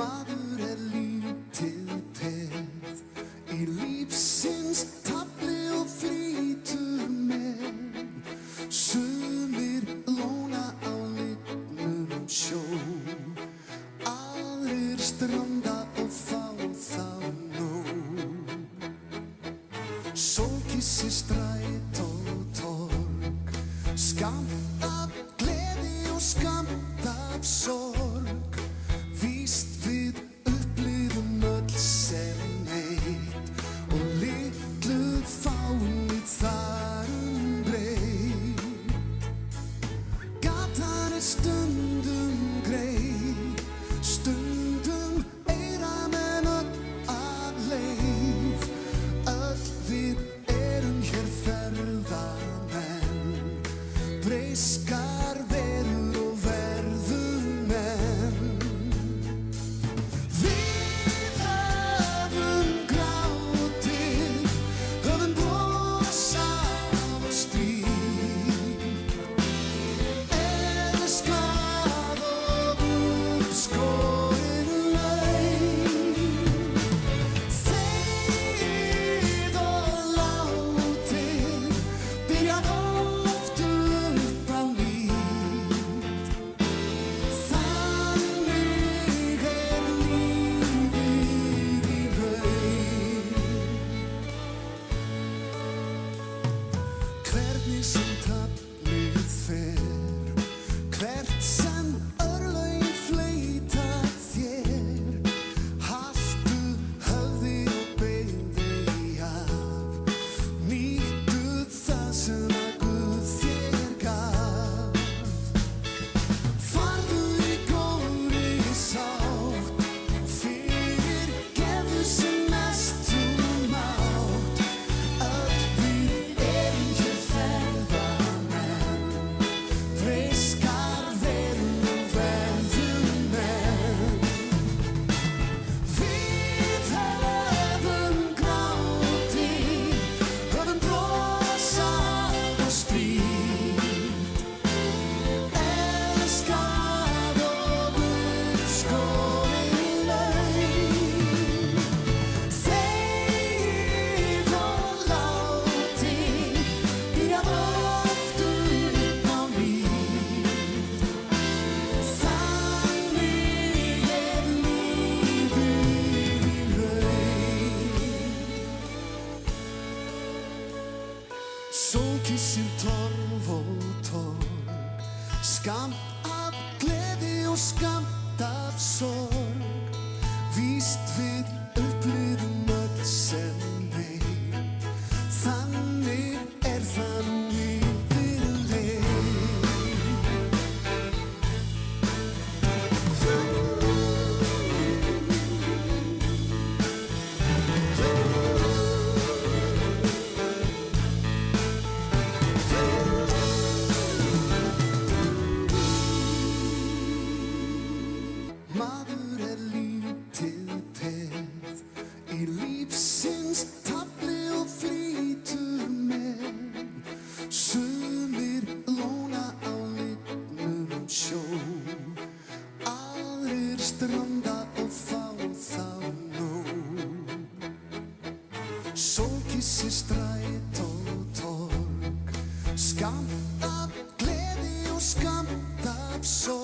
Maður lítið peð í lífsins tafli og flýtur með. Sumir lóna á lygnum sjó, aðrir stranda og fá þá nóg. Sólkyssi stræt og torg, skammt af gleði og skammt af sorg. Víst við upplifum öll sem eitt og litlu fáum þar breytt. Gatan stundum greið, stundum eyra menn öll af leið. Öll við erum hér ferðamenn, breyskar verur og verðum menn. Við höfum grátið, höfum brosað og strítt, elskað og uppskorin laun. Þegið og látið, byrjað oft upp á nýtt. Þannig lífið í raun. Hvernig sem taflið fer, hvert sem örlögin fleyta þér, haltu höfði og beygðu af. Nýttu það sem að Guð þér gaf. Farðu í góðri sátt og fyrirgefðu sem mest þú mátt. Öll við erum hér ferðamenn, breyskar verur og verðum menn. Við höfum grátið, höfum brosað og strítt, elskað og uppskorin laun. Þegið og látið, byrjað oft upp á nýtt. Þannig lífið í raun. Sólkyssir torf og torg, skammt af gleði og skammt af sorg. Víst við upplifum öll sem eitt, þannig það nú yfirleitt. Maður lítið peð í lífsins tafli og flýtur með. Sumir lóna á lygnum sjó, aðrir stranda og fá þá nóg. Sólkyssi stræt og torg, skammt af gleði og skammt af sorg.